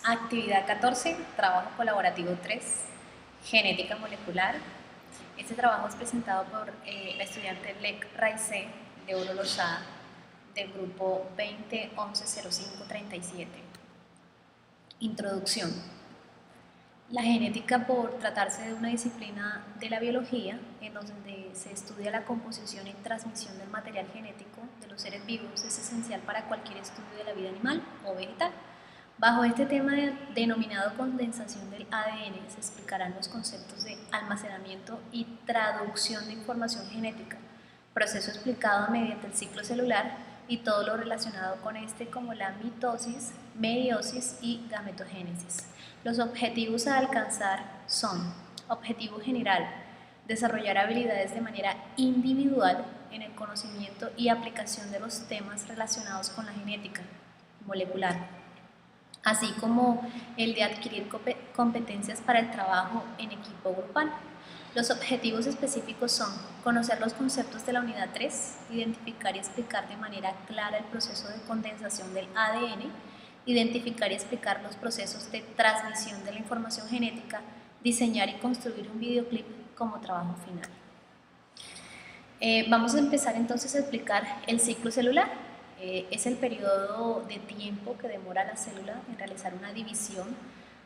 Actividad 14, trabajo colaborativo 3, genética molecular. Este trabajo es presentado por la estudiante Lec Raicé de Oro Lozada del grupo 20110537. Introducción. La genética, por tratarse de una disciplina de la biología, en donde se estudia la composición y transmisión del material genético de los seres vivos, es esencial para cualquier estudio de la vida animal o vegetal. Bajo este tema denominado condensación del ADN se explicarán los conceptos de almacenamiento y traducción de información genética, proceso explicado mediante el ciclo celular y todo lo relacionado con este, como la mitosis, meiosis y gametogénesis. Los objetivos a alcanzar son: objetivo general, desarrollar habilidades de manera individual en el conocimiento y aplicación de los temas relacionados con la genética molecular, así como el de adquirir competencias para el trabajo en equipo grupal. Los objetivos específicos son: conocer los conceptos de la unidad 3, identificar y explicar de manera clara el proceso de condensación del ADN, identificar y explicar los procesos de transmisión de la información genética, diseñar y construir un videoclip como trabajo final. Vamos a empezar entonces a explicar el ciclo celular. Es el periodo de tiempo que demora la célula en realizar una división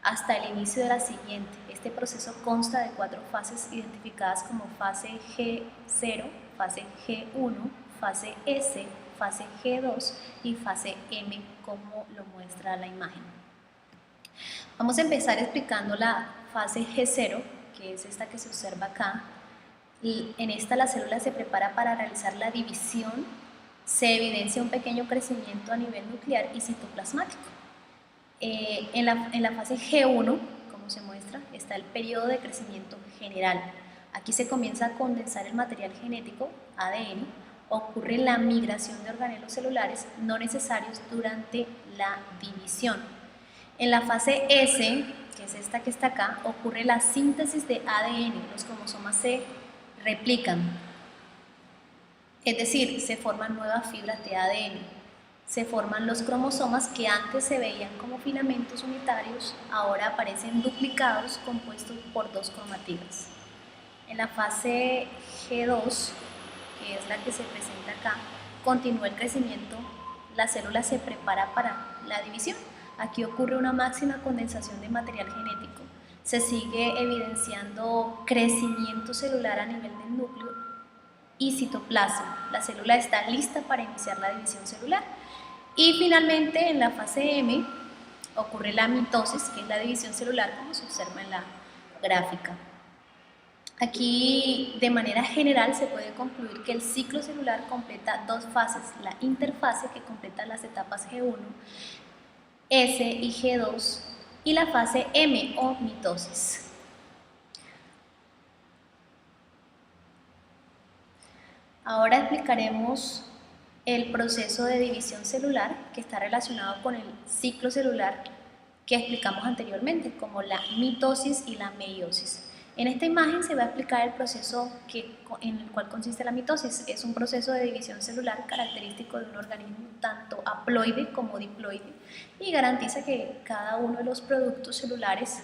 hasta el inicio de la siguiente. Este proceso consta de 4 fases identificadas como fase G0, fase G1, fase S, fase G2 y fase M, como lo muestra la imagen. Vamos a empezar explicando la fase G0, que es esta que se observa acá. Y en esta la célula se prepara para realizar la división. Se evidencia un pequeño crecimiento a nivel nuclear y citoplasmático. En la fase G1, como se muestra, está el periodo de crecimiento general. Aquí se comienza a condensar el material genético, ADN, ocurre la migración de organelos celulares no necesarios durante la división. En la fase S, que es esta que está acá, ocurre la síntesis de ADN, los cromosomas se replican, es decir, se forman nuevas fibras de ADN, se forman los cromosomas que antes se veían como filamentos unitarios, ahora aparecen duplicados compuestos por 2 cromátidas. En la fase G2, que es la que se presenta acá, continúa el crecimiento, la célula se prepara para la división. Aquí ocurre una máxima condensación de material genético, se sigue evidenciando crecimiento celular a nivel del núcleo y citoplasma. La célula está lista para iniciar la división celular. Y finalmente, en la fase M, ocurre la mitosis, que es la división celular, como se observa en la gráfica. Aquí, de manera general, se puede concluir que el ciclo celular completa 2 fases: la interfase, que completa las etapas G1, S y G2, y la fase M o mitosis. Ahora explicaremos el proceso de división celular, que está relacionado con el ciclo celular que explicamos anteriormente, como la mitosis y la meiosis. En esta imagen se va a explicar el proceso en el cual consiste la mitosis. Es un proceso de división celular característico de un organismo tanto haploide como diploide y garantiza que cada uno de los productos celulares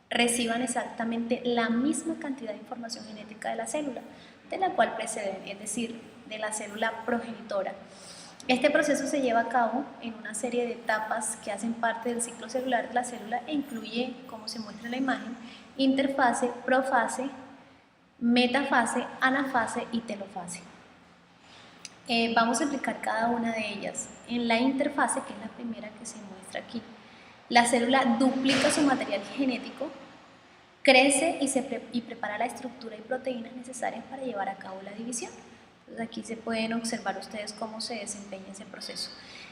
reciban exactamente la misma cantidad de información genética de la célula, de la cual preceden, es decir, de la célula progenitora. Este proceso se lleva a cabo en una serie de etapas que hacen parte del ciclo celular de la célula e incluye, como se muestra en la imagen, interfase, profase, metafase, anafase y telofase. Vamos a explicar cada una de ellas. En la interfase, que es la primera que se muestra aquí, la célula duplica su material genético, crece y prepara la estructura y proteínas necesarias para llevar a cabo la división. Entonces aquí se pueden observar ustedes cómo se desempeña ese proceso.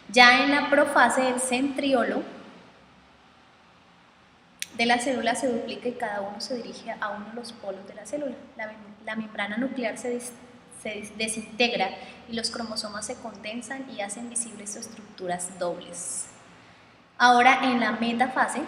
Ya en la profase, el centriolo de la célula se duplica y cada uno se dirige a uno de los polos de la célula. La membrana nuclear se desintegra y los cromosomas se condensan y hacen visibles sus estructuras dobles. Ahora en la metafase,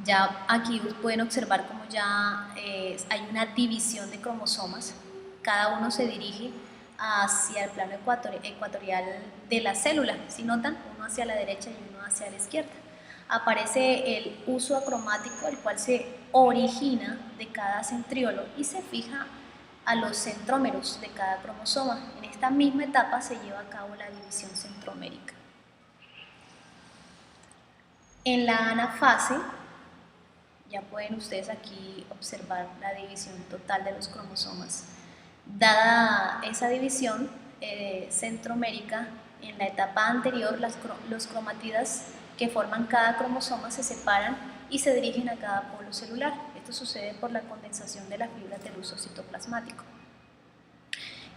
ya aquí pueden observar cómo ya hay una división de cromosomas. Cada uno se dirige hacia el plano ecuatorial de la célula. Si notan, uno hacia la derecha y uno hacia la izquierda. aparece el uso acromático, el cual se origina de cada centriolo y se fija a los centrómeros de cada cromosoma. En esta misma etapa se lleva a cabo la división centromérica. En la anafase, ya pueden ustedes aquí observar la división total de los cromosomas. Dada esa división centromérica, en la etapa anterior los cromatidas que forman cada cromosoma se separan y se dirigen a cada polo celular. Esto sucede por la condensación de las fibras del uso citoplasmático.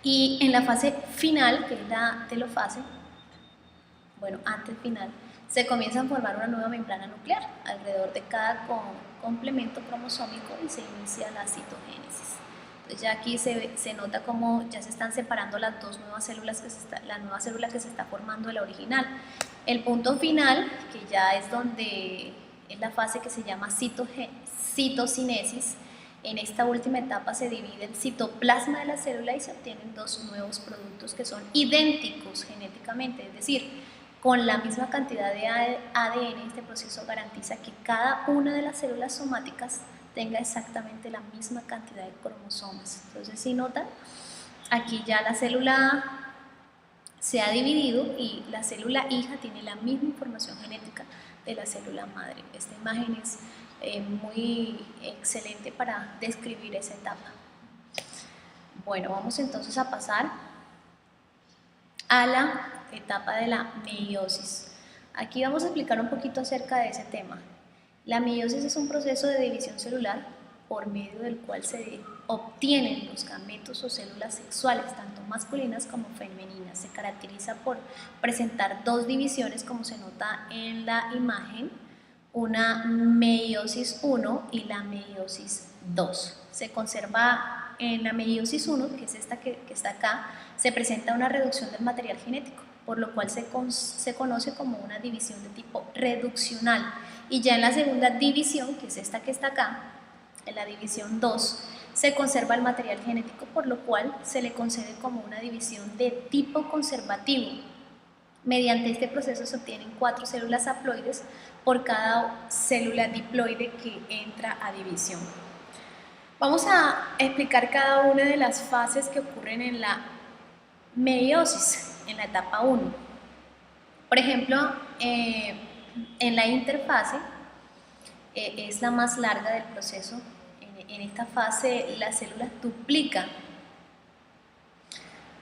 Y en la fase final, que es la telofase, bueno, antes final, se comienza a formar una nueva membrana nuclear alrededor de cada complemento cromosómico y se inicia la citogénesis. Entonces ya aquí se nota cómo ya se están separando las dos nuevas células, la nueva célula que se está formando de la original. El punto final, que ya es donde es la fase que se llama citocinesis, en esta última etapa se divide el citoplasma de la célula y se obtienen dos nuevos productos que son idénticos genéticamente, es decir, con la misma cantidad de ADN. Este proceso garantiza que cada una de las células somáticas tenga exactamente la misma cantidad de cromosomas. Entonces, si notan, aquí ya la célula se ha dividido y la célula hija tiene la misma información genética de la célula madre. Esta imagen es muy excelente para describir esa etapa. Bueno, vamos entonces a pasar a la etapa de la meiosis. Aquí vamos a explicar un poquito acerca de ese tema. La meiosis es un proceso de división celular por medio del cual se obtienen los gametos o células sexuales, tanto masculinas como femeninas. Se caracteriza por presentar dos divisiones, como se nota en la imagen, una meiosis 1 y la meiosis 2. Se conserva en la meiosis 1, que es esta que está acá, se presenta una reducción del material genético, por lo cual se conoce como una división de tipo reduccional. Y ya en la segunda división, que es esta que está acá, en la división 2, se conserva el material genético, por lo cual se le concede como una división de tipo conservativo. Mediante este proceso se obtienen 4 células haploides por cada célula diploide que entra a división. Vamos a explicar cada una de las fases que ocurren en la meiosis, en la etapa 1. Por ejemplo, en la interfase es la más larga del proceso. En esta fase las células duplican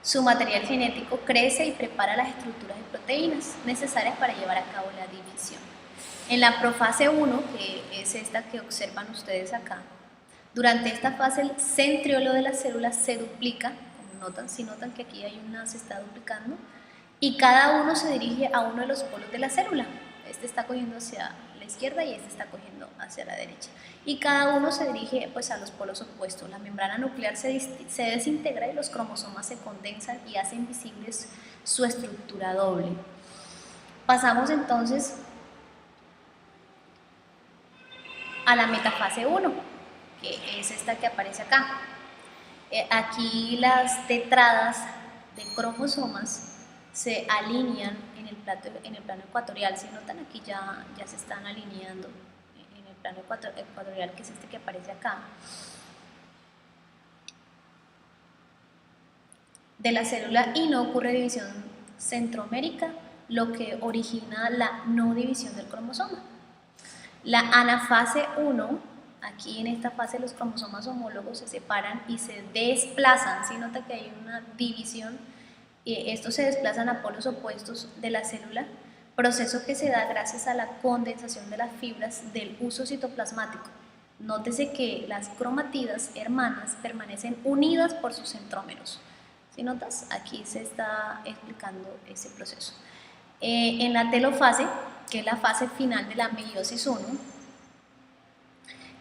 su material genético, crece y prepara las estructuras de proteínas necesarias para llevar a cabo la división. En la profase 1, que es esta que observan ustedes acá, durante esta fase el centriolo de las células se duplica, como notan, si notan que aquí hay una, se está duplicando, y cada uno se dirige a uno de los polos de la célula. Este está cogiendo hacia la izquierda y este está cogiendo hacia la derecha. Y cada uno se dirige pues a los polos opuestos. La membrana nuclear se desintegra y los cromosomas se condensan y hacen visibles su estructura doble. Pasamos entonces a la metafase 1, que es esta que aparece acá. Aquí las tetradas de cromosomas se alinean en el plano ecuatorial. Si notan, aquí ya se están alineando en el plano ecuatorial, que es este que aparece acá. De la célula Y no ocurre división centromérica, lo que origina la no división del cromosoma. La anafase 1, aquí en esta fase los cromosomas homólogos se separan y se desplazan. Si nota que hay una división, estos se desplazan a polos opuestos de la célula, proceso que se da gracias a la condensación de las fibras del uso citoplasmático. Nótese que las cromatidas hermanas permanecen unidas por sus centrómeros. Si notas, aquí se está explicando ese proceso. En la telofase, que es la fase final de la meiosis 1,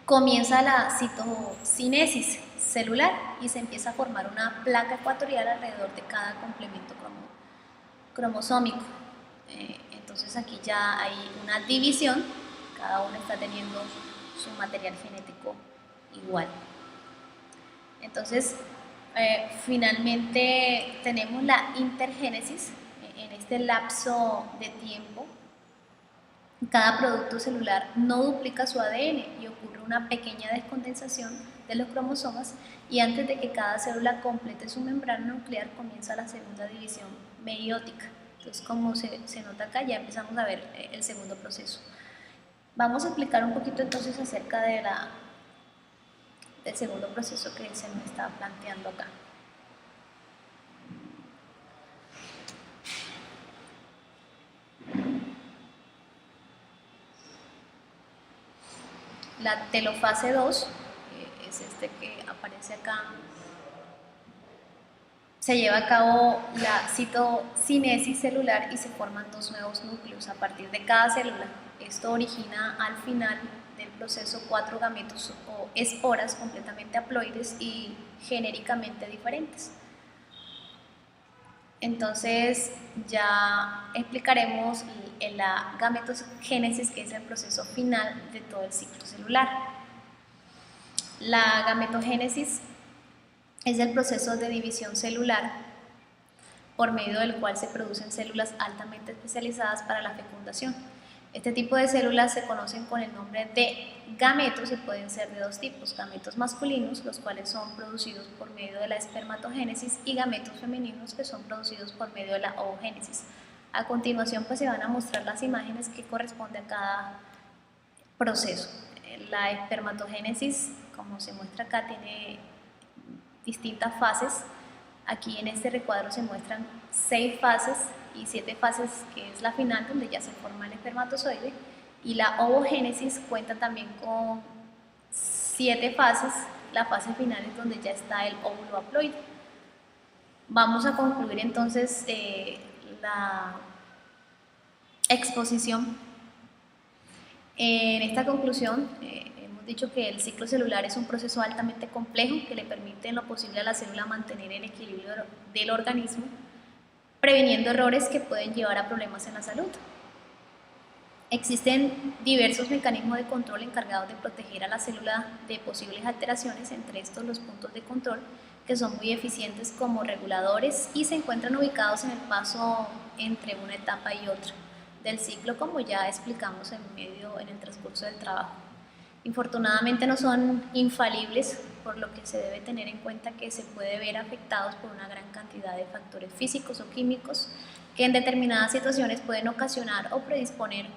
comienza la citocinesis celular y se empieza a formar una placa ecuatorial alrededor de cada complemento cromosómico. Entonces aquí ya hay una división, cada uno está teniendo su material genético igual. Entonces, finalmente tenemos la intergénesis en este lapso de tiempo Cada producto celular no duplica su ADN y ocurre una pequeña descondensación de los cromosomas, y antes de que cada célula complete su membrana nuclear comienza la segunda división meiótica. Entonces, como se nota acá, ya empezamos a ver el segundo proceso. Vamos a explicar un poquito entonces acerca del segundo proceso que se nos está planteando acá. La telofase 2, es este que aparece acá, se lleva a cabo la citocinesis celular y se forman dos nuevos núcleos a partir de cada célula. Esto origina al final del proceso 4 gametos o esporas completamente haploides y genéricamente diferentes. Entonces ya explicaremos la gametogénesis, que es el proceso final de todo el ciclo celular. La gametogénesis es el proceso de división celular por medio del cual se producen células altamente especializadas para la fecundación. Este tipo de células se conocen con el nombre de gametos y pueden ser de dos tipos: gametos masculinos, los cuales son producidos por medio de la espermatogénesis, y gametos femeninos, que son producidos por medio de la ovogénesis. A continuación pues se van a mostrar las imágenes que corresponden a cada proceso. La espermatogénesis, como se muestra acá, tiene distintas fases. Aquí en este recuadro se muestran 6 fases y 7 fases, que es la final, donde ya se forma el espermatozoide, y la ovogénesis cuenta también con 7 fases. La fase final es donde ya está el óvulo haploide. Vamos a concluir entonces la exposición. En esta conclusión hemos dicho que el ciclo celular es un proceso altamente complejo que le permite en lo posible a la célula mantener el equilibrio del organismo, previniendo errores que pueden llevar a problemas en la salud. Existen diversos mecanismos de control encargados de proteger a la célula de posibles alteraciones, entre estos los puntos de control, que son muy eficientes como reguladores y se encuentran ubicados en el paso entre una etapa y otra del ciclo, como ya explicamos en el transcurso del trabajo. Infortunadamente no son infalibles, por lo que se debe tener en cuenta que se puede ver afectados por una gran cantidad de factores físicos o químicos que en determinadas situaciones pueden ocasionar o predisponer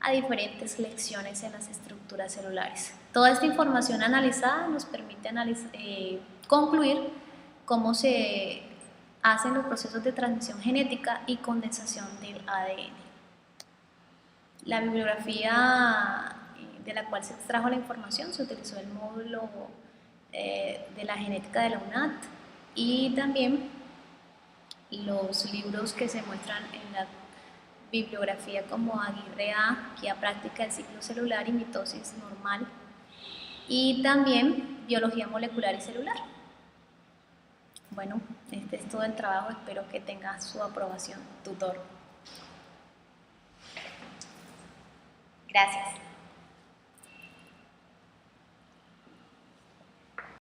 a diferentes lesiones en las estructuras celulares. Toda esta información analizada nos permite concluir cómo se hacen los procesos de transmisión genética y condensación del ADN. La bibliografía de la cual se extrajo la información: se utilizó el módulo de la genética de la UNAT, y también los libros que se muestran en la bibliografía, como Aguirre A, Guía Práctica del Ciclo Celular y Mitosis Normal, y también Biología Molecular y Celular. Bueno, este es todo el trabajo, espero que tenga su aprobación, tutor. Gracias.